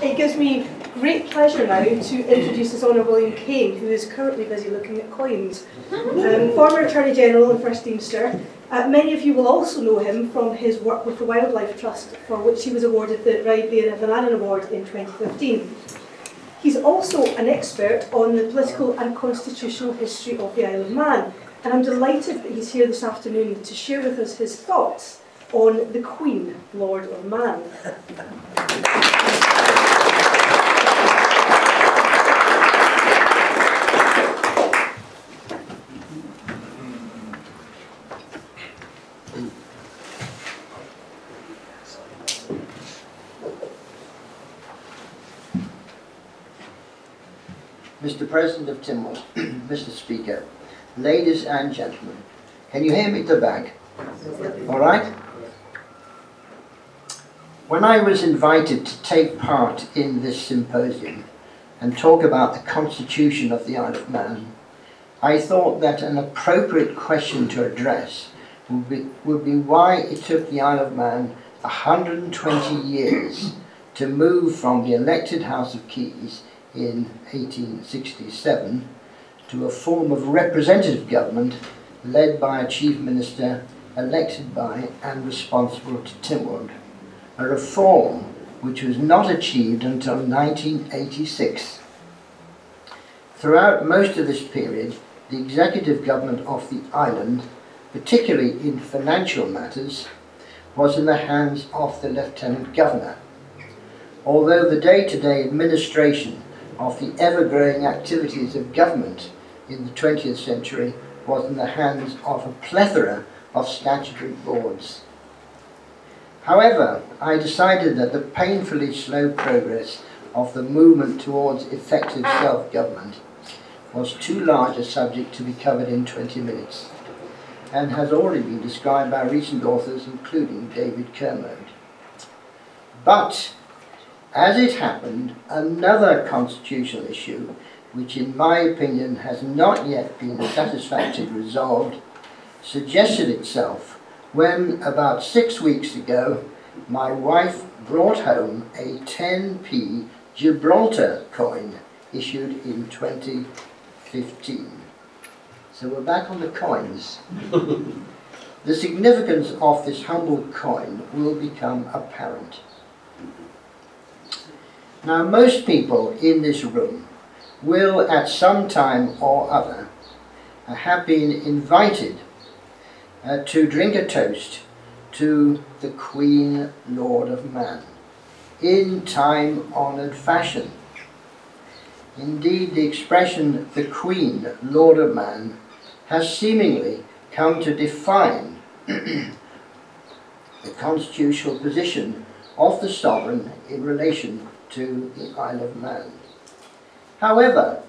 It gives me great pleasure now to introduce His Honour William Cain, who is currently busy looking at coins. Former Attorney General and First Deemster. Many of you will also know him from his work with the Wildlife Trust, for which he was awarded the Van Allen Award in 2015. He's also an expert on the political and constitutional history of the Isle of Man, and I'm delighted that he's here this afternoon to share with us his thoughts on the Queen, Lord of Man. Mr. President of Tynwald, Mr. Speaker, ladies and gentlemen, can you hear me at the back? All right? When I was invited to take part in this symposium and talk about the Constitution of the Isle of Man, I thought that an appropriate question to address would be why it took the Isle of Man 120 years to move from the elected House of Keys in 1867 to a form of representative government led by a chief minister elected by and responsible to Tynwald, a reform which was not achieved until 1986. Throughout most of this period, the executive government of the island, particularly in financial matters, was in the hands of the Lieutenant Governor, although the day-to-day administration of the ever-growing activities of government in the 20th century was in the hands of a plethora of statutory boards. However, I decided that the painfully slow progress of the movement towards effective self-government was too large a subject to be covered in 20 minutes, and has already been described by recent authors, including David Kermode. But as it happened, another constitutional issue, which in my opinion has not yet been satisfactorily resolved, suggested itself when, about 6 weeks ago, my wife brought home a 10p Gibraltar coin issued in 2015. So we're back on the coins. The significance of this humble coin will become apparent. Now, most people in this room will at some time or other have been invited to drink a toast to the Queen, Lord of Man, in time-honoured fashion. Indeed, the expression the Queen, Lord of Man, has seemingly come to define the constitutional position of the sovereign in relation to the Isle of Man. However,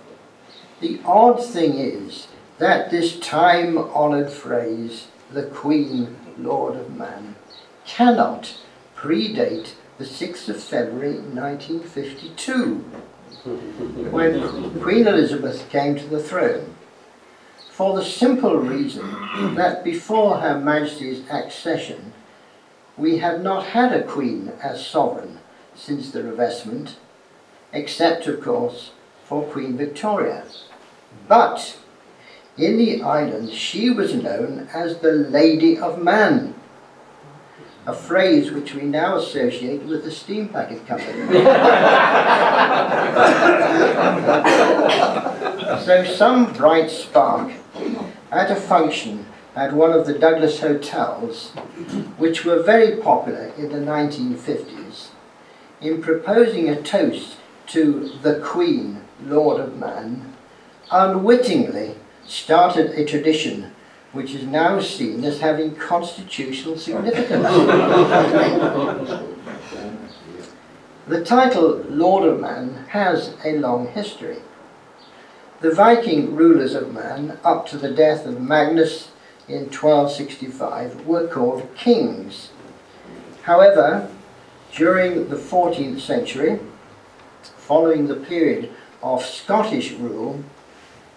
the odd thing is that this time-honoured phrase, the Queen, Lord of Man, cannot predate the 6th of February 1952, when Queen Elizabeth came to the throne, for the simple reason that before Her Majesty's accession, we had not had a Queen as sovereign since the revestment, except, of course, for Queen Victoria. But in the island, she was known as the Lady of Man, a phrase which we now associate with the steam packet company. So some bright spark at a function at one of the Douglas hotels, which were very popular in the 1950s, in proposing a toast to the Queen, Lord of Man, unwittingly started a tradition which is now seen as having constitutional significance. The title Lord of Man has a long history. The Viking rulers of Man, up to the death of Magnus in 1265, were called kings. However, during the 14th century, following the period of Scottish rule,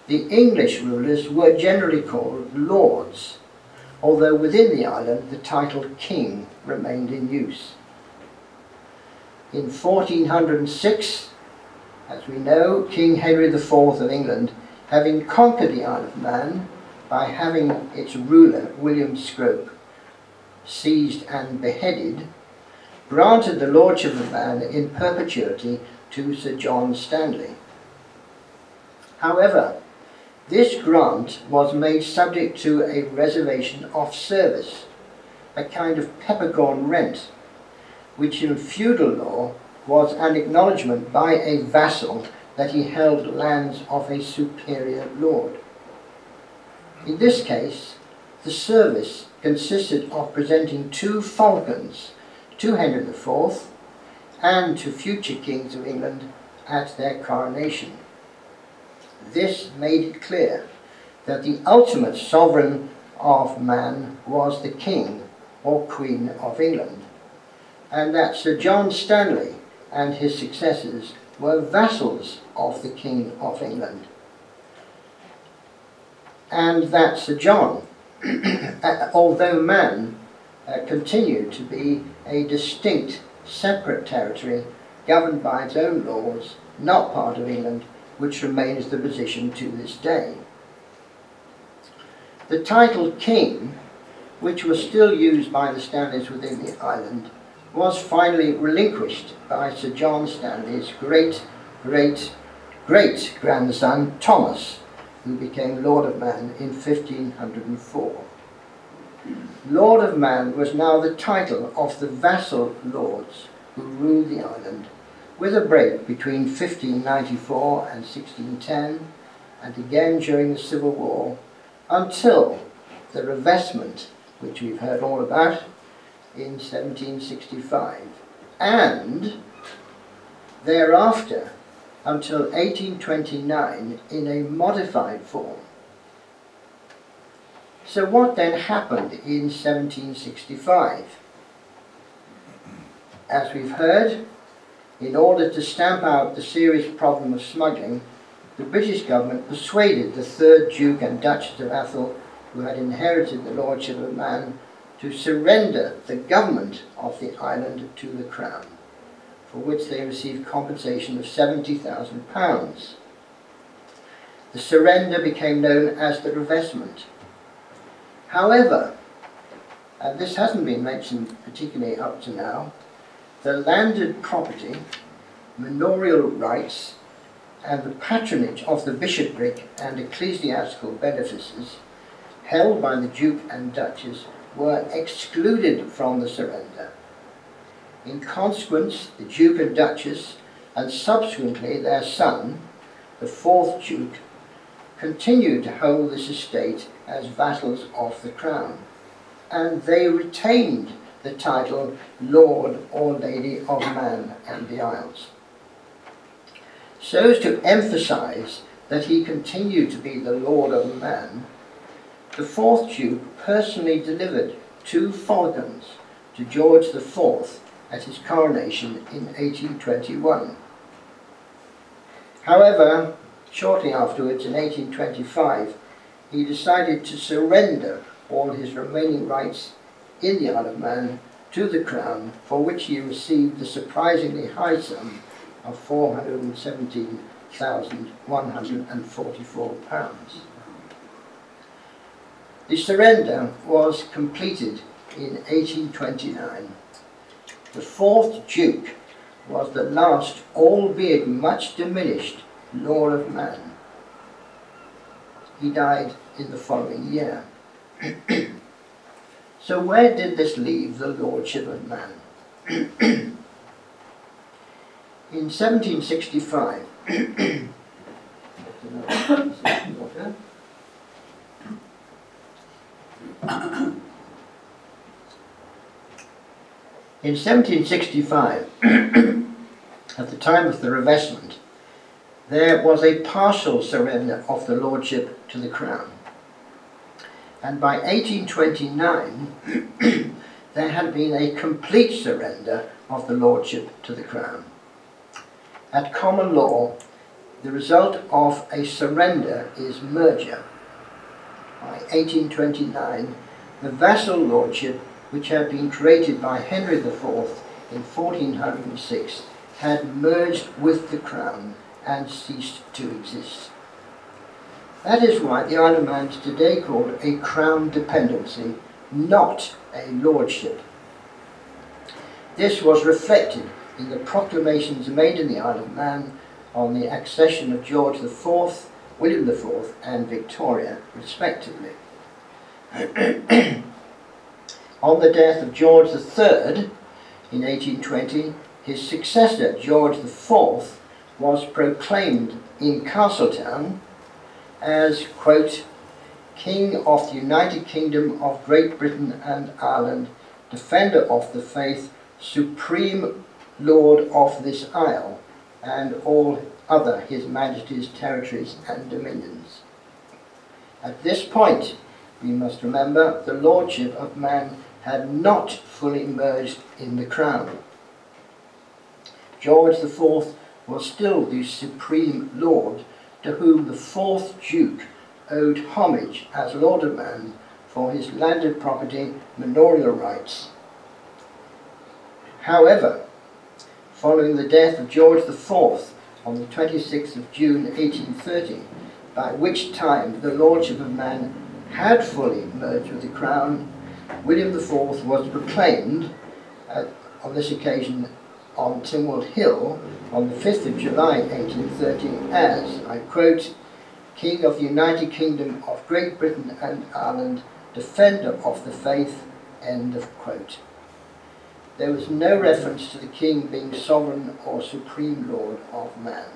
the English rulers were generally called lords, although within the island the title king remained in use. In 1406, as we know, King Henry IV of England, having conquered the Isle of Man by having its ruler, William Scrope, seized and beheaded, granted the lordship of Man in perpetuity to Sir John Stanley. However, this grant was made subject to a reservation of service, a kind of peppercorn rent, which in feudal law was an acknowledgement by a vassal that he held lands of a superior lord. In this case, the service consisted of presenting 2 falcons to Henry IV and to future kings of England at their coronation. This made it clear that the ultimate sovereign of man was the King or Queen of England, and that Sir John Stanley and his successors were vassals of the King of England, and that Sir John, although Man continued to be a distinct, separate territory governed by its own laws, not part of England, which remains the position to this day. The title King, which was still used by the Stanleys within the island, was finally relinquished by Sir John Stanley's great-great-great-grandson Thomas, who became Lord of Man in 1504. Lord of Man was now the title of the vassal lords who ruled the island, with a break between 1594 and 1610, and again during the Civil War, until the revestment, which we've heard all about, in 1765, and thereafter until 1829 in a modified form. So what then happened in 1765? As we've heard, in order to stamp out the serious problem of smuggling, the British government persuaded the 3rd Duke and Duchess of Atholl, who had inherited the lordship of Man, to surrender the government of the island to the Crown, for which they received compensation of £70,000. The surrender became known as the revestment. However, and this hasn't been mentioned particularly up to now, the landed property, manorial rights, and the patronage of the bishopric and ecclesiastical benefices held by the Duke and Duchess were excluded from the surrender. In consequence, the Duke and Duchess, and subsequently their son, the 4th Duke, continued to hold this estate as vassals of the Crown, and they retained the title Lord or Lady of Man and the Isles. So as to emphasise that he continued to be the Lord of Man, the 4th Duke personally delivered 2 falcons to George IV at his coronation in 1821. However, shortly afterwards, in 1825, he decided to surrender all his remaining rights in the Isle of Man to the Crown, for which he received the surprisingly high sum of £417,144. The surrender was completed in 1829. The 4th Duke was the last, albeit much diminished, Lord of Man. He died in the following year. So where did this leave the Lordship of Man? In 1765, in 1765, at the time of the revestment, there was a partial surrender of the lordship to the Crown. And by 1829, there had been a complete surrender of the lordship to the Crown. At common law, the result of a surrender is merger. By 1829, the vassal lordship, which had been created by Henry IV in 1406 had merged with the Crown and ceased to exist. That is why the Isle of Man is today called a Crown dependency, not a lordship. This was reflected in the proclamations made in the Isle of Man on the accession of George IV, William IV and Victoria, respectively. On the death of George III in 1820, his successor, George IV, was proclaimed in Castletown as, quote, King of the United Kingdom of Great Britain and Ireland, Defender of the Faith, Supreme Lord of this Isle, and all other His Majesty's territories and dominions. At this point, we must remember the lordship of Man had not fully merged in the Crown. George IV was still the Supreme Lord, to whom the 4th Duke owed homage as Lord of Man for his landed property manorial rights. However, following the death of George IV on the 26th of June 1830, by which time the lordship of Man had fully merged with the Crown, William IV was proclaimed on this occasion on Tynwald Hill on the 5th of July 1830 as, I quote, King of the United Kingdom of Great Britain and Ireland, Defender of the Faith, end of quote. There was no reference to the King being sovereign or supreme lord of man.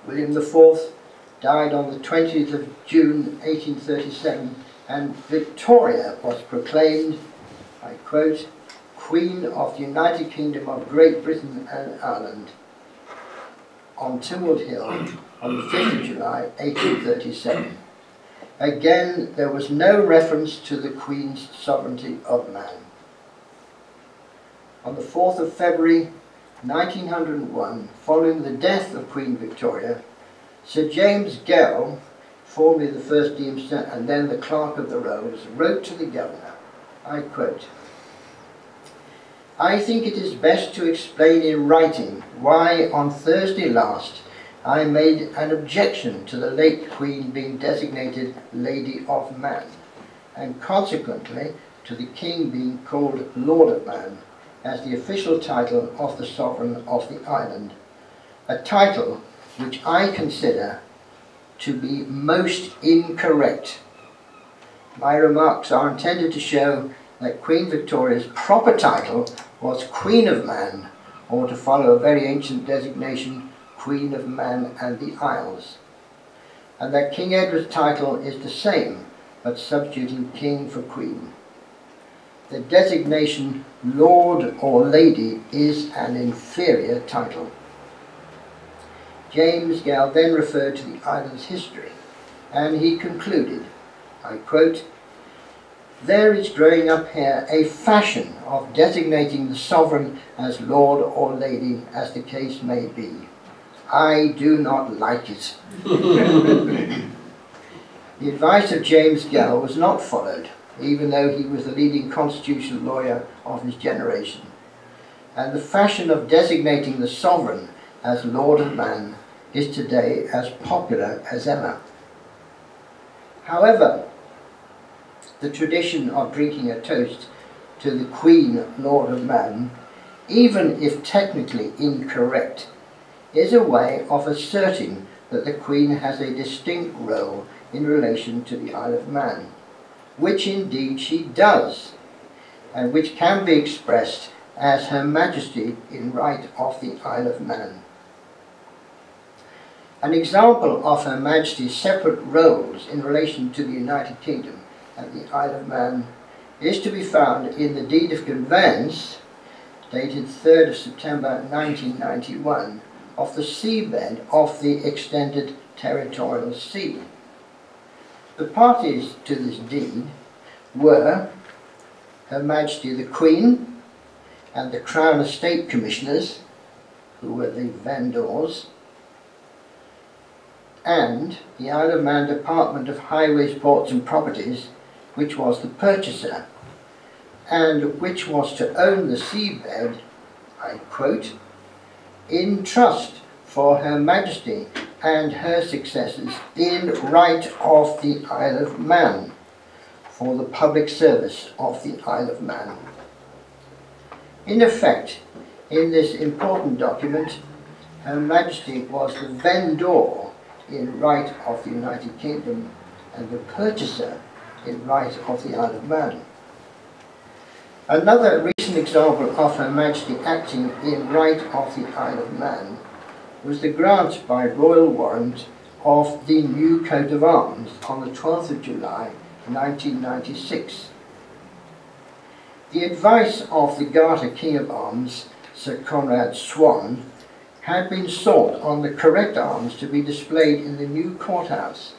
William IV died on the 20th of June 1837 and Victoria was proclaimed, I quote, Queen of the United Kingdom of Great Britain and Ireland on Tynwald Hill on the 5th of July 1837. Again, there was no reference to the Queen's sovereignty of man. On the 4th of February 1901, following the death of Queen Victoria, Sir James Gell, formerly the first Deemster and then the Clerk of the Rolls, wrote to the Governor, I quote, I think it is best to explain in writing why on Thursday last I made an objection to the late Queen being designated Lady of Man, and consequently to the King being called Lord of Man, as the official title of the Sovereign of the island, a title which I consider to be most incorrect. My remarks are intended to show that Queen Victoria's proper title was Queen of Man, or to follow a very ancient designation, Queen of Man and the Isles, and that King Edward's title is the same, but substituting King for Queen. The designation Lord or Lady is an inferior title. James Gell then referred to the island's history, and he concluded, I quote, there is growing up here a fashion of designating the sovereign as Lord or Lady, as the case may be. I do not like it. The advice of James Gell was not followed, even though he was the leading constitutional lawyer of his generation, and the fashion of designating the sovereign as Lord of Man is today as popular as ever. However, the tradition of drinking a toast to the Queen, Lord of Man, even if technically incorrect, is a way of asserting that the Queen has a distinct role in relation to the Isle of Man, which indeed she does, and which can be expressed as Her Majesty in right of the Isle of Man. An example of Her Majesty's separate roles in relation to the United Kingdom and the Isle of Man is to be found in the Deed of Conveyance, dated 3rd of September 1991, of the seabed of the extended territorial sea. The parties to this deed were Her Majesty the Queen and the Crown Estate Commissioners, who were the vendors, and the Isle of Man Department of Highways, Ports and Properties, which was the purchaser, and which was to own the seabed, I quote, in trust for Her Majesty and her successors in right of the Isle of Man, for the public service of the Isle of Man. In effect, in this important document, Her Majesty was the vendor in right of the United Kingdom and the purchaser in right of the Isle of Man. Another recent example of Her Majesty acting in right of the Isle of Man was the grant by royal warrant of the new coat of arms on the 12th of July 1996. The advice of the Garter King of Arms, Sir Conrad Swan, had been sought on the correct arms to be displayed in the new courthouse.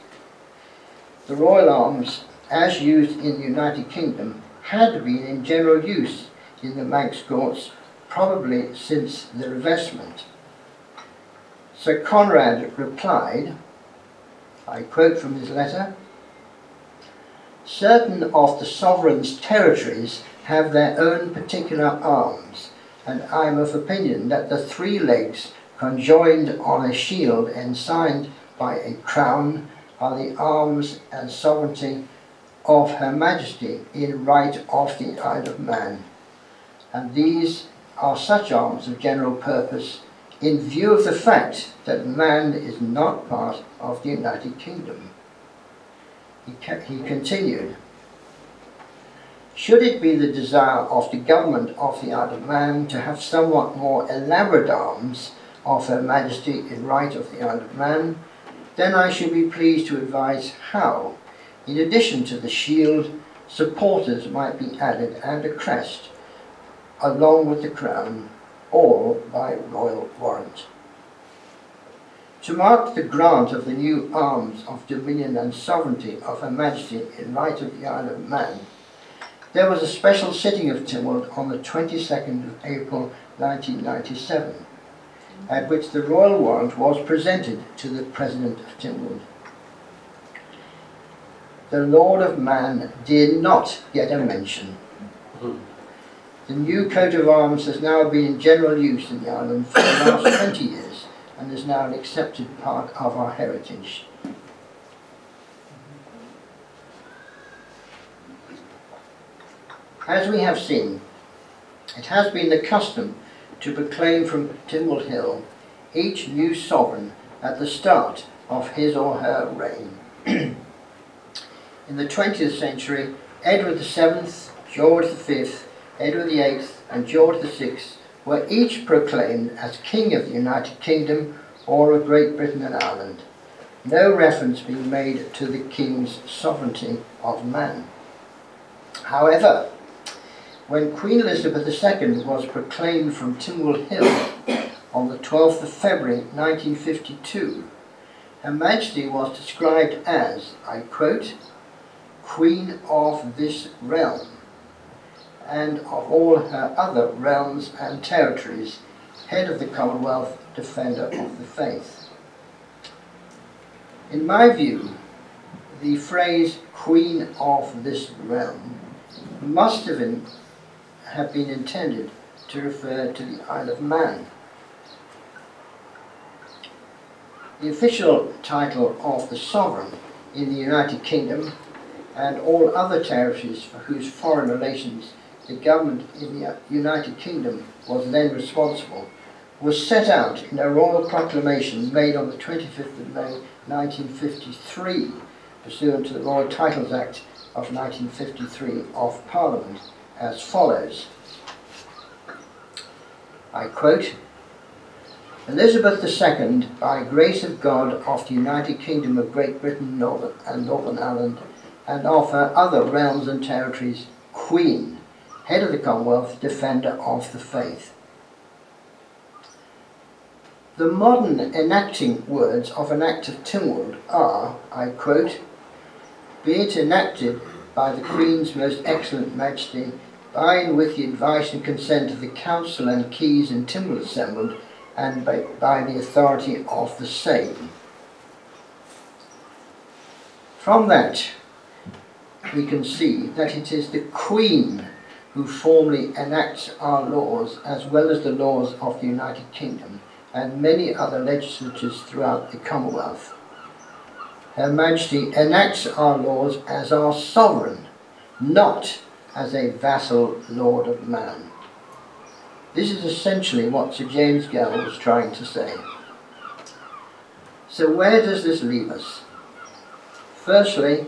The royal arms, as used in the United Kingdom, had been in general use in the Manx courts probably since the revestment. Sir Conrad replied, I quote from his letter, "Certain of the sovereign's territories have their own particular arms, and I am of opinion that the three legs conjoined on a shield ensigned by a crown are the arms and sovereignty of Her Majesty in right of the Isle of Man, and these are such arms of general purpose in view of the fact that man is not part of the United Kingdom." He continued, "Should it be the desire of the government of the Isle of Man to have somewhat more elaborate arms of Her Majesty in right of the Isle of Man, then I should be pleased to advise how, in addition to the shield, supporters might be added and a crest, along with the crown, all by royal warrant. To mark the grant of the new arms of dominion and sovereignty of Her Majesty in right of the Isle of Man, there was a special sitting of Tynwald on the 22nd of April 1997, at which the royal warrant was presented to the President of Tynwald. The Lord of Man did not get a mention. The new coat of arms has now been in general use in the island for the last 20 years and is now an accepted part of our heritage. As we have seen, it has been the custom to proclaim from Tynwald Hill each new sovereign at the start of his or her reign. In the 20th century, Edward VII, George V, Edward VIII and George VI were each proclaimed as King of the United Kingdom or of Great Britain and Ireland, no reference being made to the King's sovereignty of man. However, when Queen Elizabeth II was proclaimed from Tynwald Hill on the 12th of February 1952, Her Majesty was described as, I quote, "Queen of this realm, and of all her other realms and territories, head of the Commonwealth, defender of the faith." In my view, the phrase "Queen of this realm" must have been intended to refer to the Isle of Man. The official title of the sovereign in the United Kingdom and all other territories for whose foreign relations the government in the United Kingdom was then responsible, was set out in a royal proclamation made on the 25th of May 1953, pursuant to the Royal Titles Act of 1953 of Parliament, as follows. I quote, "Elizabeth II, by grace of God of the United Kingdom of Great Britain and Northern Ireland, and of her other realms and territories, Queen, head of the Commonwealth, defender of the faith." The modern enacting words of an Act of Tynwald are, I quote, "Be it enacted by the Queen's most excellent Majesty, by and with the advice and consent of the Council and Keys in Tynwald assembled, and by the authority of the same." From that, we can see that it is the Queen who formally enacts our laws as well as the laws of the United Kingdom and many other legislatures throughout the Commonwealth. Her Majesty enacts our laws as our sovereign, not as a vassal lord of man. This is essentially what Sir James Gell was trying to say. So where does this leave us? Firstly,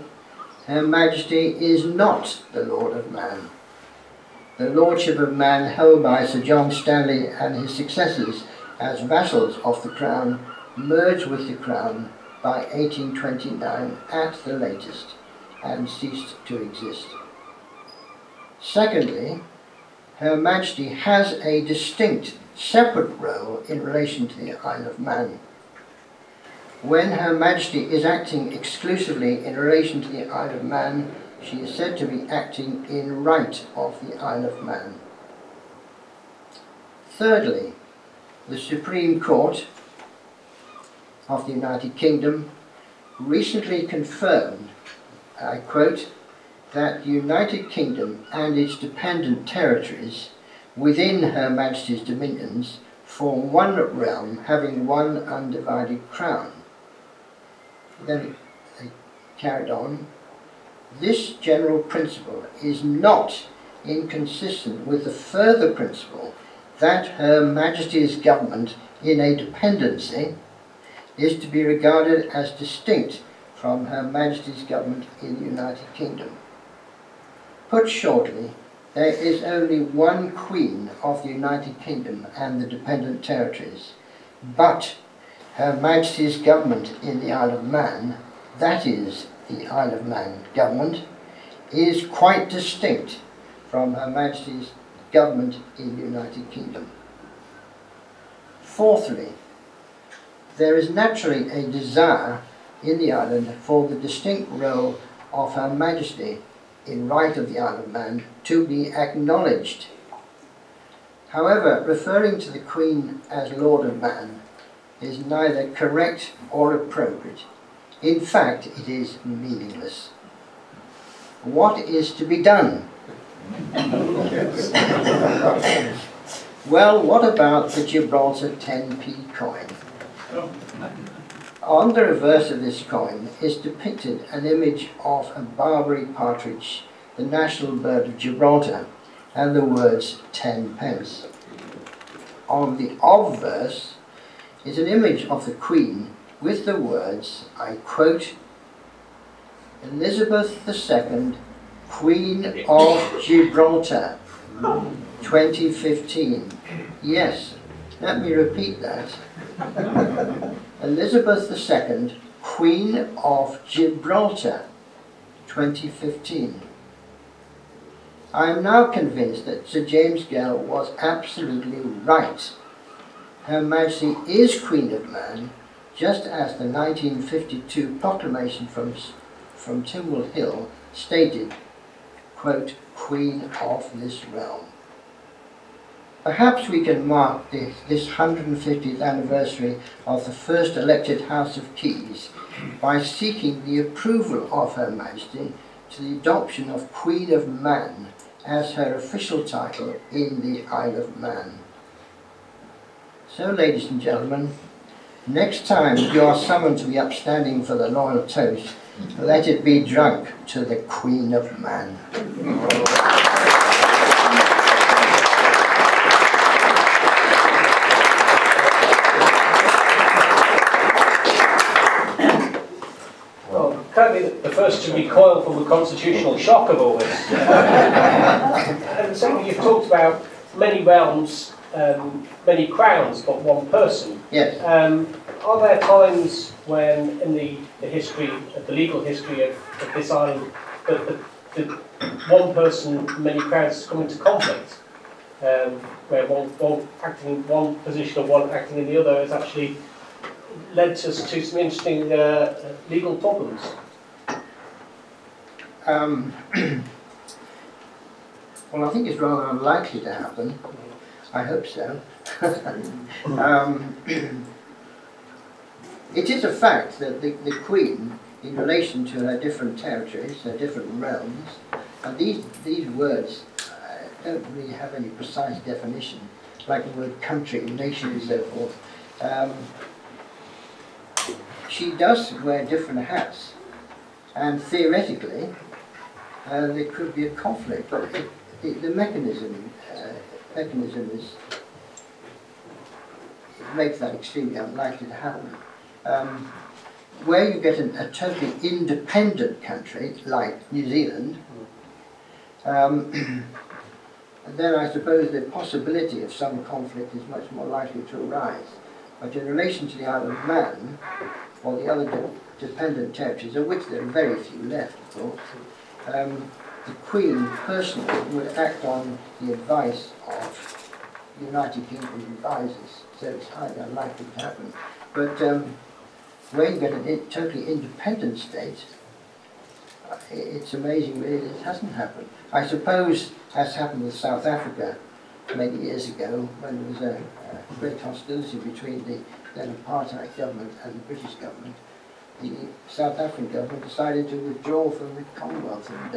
Her Majesty is not the Lord of man. The lordship of man held by Sir John Stanley and his successors as vassals of the Crown merged with the Crown by 1829 at the latest and ceased to exist. Secondly, Her Majesty has a distinct, separate role in relation to the Isle of Man. When Her Majesty is acting exclusively in relation to the Isle of Man, she is said to be acting in right of the Isle of Man. Thirdly, the Supreme Court of the United Kingdom recently confirmed, I quote, that the United Kingdom and its dependent territories within Her Majesty's dominions form one realm having one undivided crown. Then they carried on, this general principle is not inconsistent with the further principle that Her Majesty's government in a dependency is to be regarded as distinct from Her Majesty's government in the United Kingdom. Put shortly, there is only one Queen of the United Kingdom and the dependent territories, but Her Majesty's government in the Isle of Man, that is, the Isle of Man government, is quite distinct from Her Majesty's government in the United Kingdom. Fourthly, there is naturally a desire in the island for the distinct role of Her Majesty in right of the Isle of Man to be acknowledged. However, referring to the Queen as Lord of Man is neither correct or appropriate. In fact, it is meaningless. What is to be done? Well, what about the Gibraltar 10p coin? On the reverse of this coin is depicted an image of a Barbary partridge, the national bird of Gibraltar, and the words 10 pence. On the obverse is an image of the Queen with the words, I quote, Elizabeth II, Queen of Gibraltar, 2015. Yes, let me repeat that. Elizabeth II, Queen of Gibraltar, 2015. I am now convinced that Sir James Gell was absolutely right. Her Majesty is Queen of Man, just as the 1952 proclamation from Timwell Hill stated, quote, Queen of this realm. Perhaps we can mark this 150th anniversary of the first elected House of Keys by seeking the approval of Her Majesty to the adoption of Queen of Man as her official title in the Isle of Man. So, ladies and gentlemen, next time you are summoned to be upstanding for the royal toast, let it be drunk to the Queen of Man. Can't be the first to recoil from the constitutional shock of all this. And secondly, you've talked about many realms, many crowns, but one person. Yes. Are there times when, in the history, the legal history of this island, that the one person, many crowns come into conflict, where one acting in one position or one acting in the other has actually led us to some interesting legal problems? Well, I think it's rather unlikely to happen. I hope so. It is a fact that the Queen, in relation to her different territories, her different realms, and these words don't really have any precise definition, like the word country, nation and so forth. She does wear different hats, and theoretically there could be a conflict. The mechanism is, makes that extremely unlikely to happen. Where you get a totally independent country, like New Zealand, then I suppose the possibility of some conflict is much more likely to arise. But in relation to the Isle of Man, or the other dependent territories, of which there are very few left, of course, the Queen personally would act on the advice of the United Kingdom advisors, so it's highly unlikely to happen. But where you get a totally independent state, it's amazing really that it hasn't happened. I suppose, as happened with South Africa many years ago, when there was a great hostility between the then apartheid government and the British government, the South African government decided to withdraw from the Commonwealth and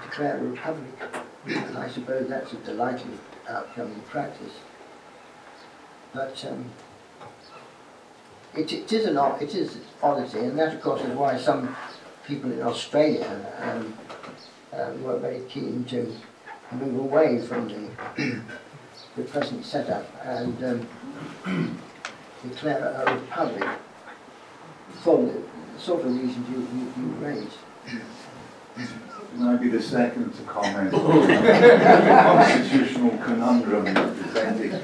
declare a republic. And I suppose that's a delightful outcome in practice. But it is an oddity, and that of course is why some people in Australia were very keen to move away from the present setup and declare a republic for the sort of reasons you raised. Can I be the second to comment on the constitutional conundrum you're presenting?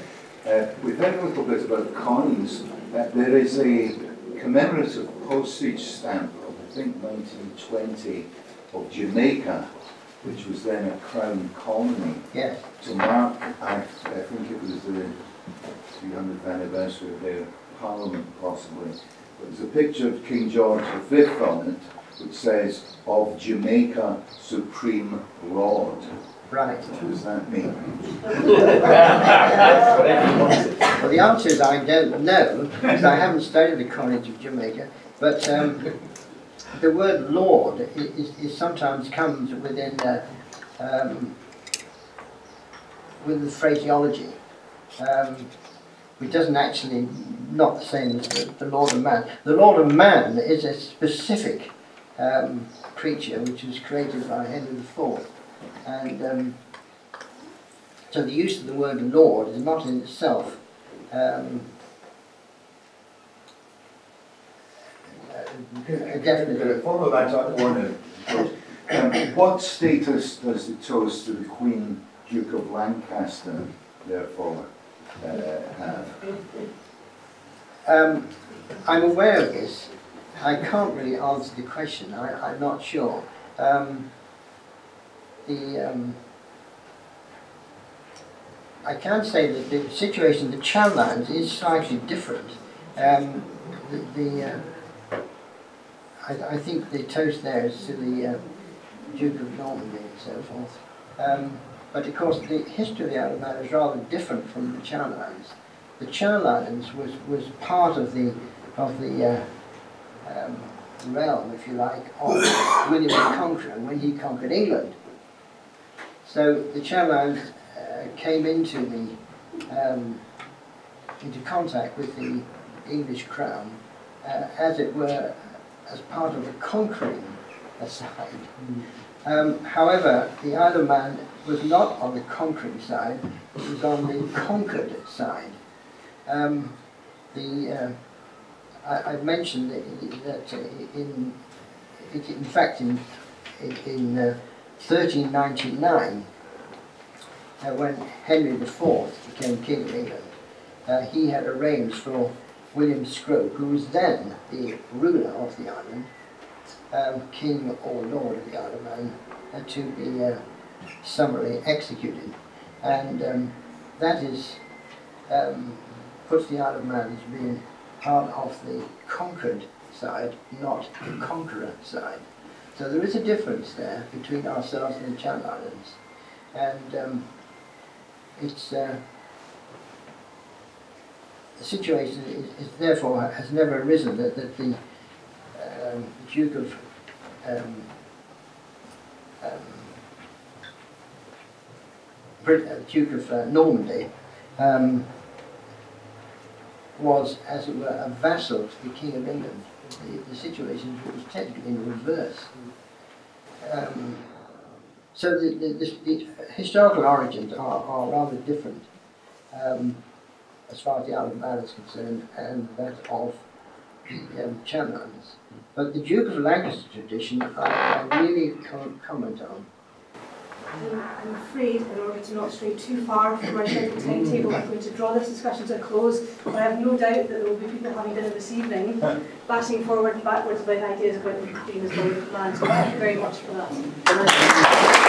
We've heard a little bit about coins. There is a commemorative postage stamp of, I think, 1920 of Jamaica, which was then a crown colony, Yes. to mark, I think it was the 300th anniversary of their parliament, possibly. But there's a picture of King George V on it, which says, "Of Jamaica, Supreme Lord." Right. What does that mean? Well, the answer is I don't know, because I haven't studied the coinage of Jamaica, but the word lord is sometimes comes within with the phraseology, which doesn't actually, not the same as the Lord of Man. The Lord of Man is a specific creature which was created by Henry IV. And so the use of the word Lord is not in itself definitely. Follow that up one. What status does the toast to the Queen Duke of Lancaster therefore have? I'm aware of this. I can't really answer the question. I'm not sure. I can say that the situation in the Channel Islands is slightly different. I think the toast there is to the Duke of Normandy and so forth. But of course the history of the Isle of Man is rather different from the Channel Islands. The Channel Islands was part of the realm, if you like, of William the Conqueror when he conquered England. So the Channel Islands came into contact with the English crown, as it were, as part of the conquering side. However, the Isle of Man was not on the conquering side; it was on the conquered side. I mentioned that in fact in 1399, when Henry IV became King of England, he had arranged for William Scrope, who was then the ruler of the island, King or Lord of the Isle of Man, to be summarily executed. And that is puts the Isle of Man as being part of the conquered side, not the conqueror side. So there is a difference there between ourselves and the Channel Islands. And it's the situation is therefore has never arisen that the Duke of Duke of Normandy, was, as it were, a vassal to the King of England. The situation was technically in reverse. So the historical origins are rather different as far as the Isle of Man is concerned, and that of the Channels. But the Duke of Lancaster tradition, I really can't comment on. I'm afraid, in order to not stray too far from our scheduled timetable, I'm going to draw this discussion to a close, but I have no doubt that there will be people having dinner this evening, bashing forward and backwards about ideas about the Queen as Lord of the Land. So thank you very much for that.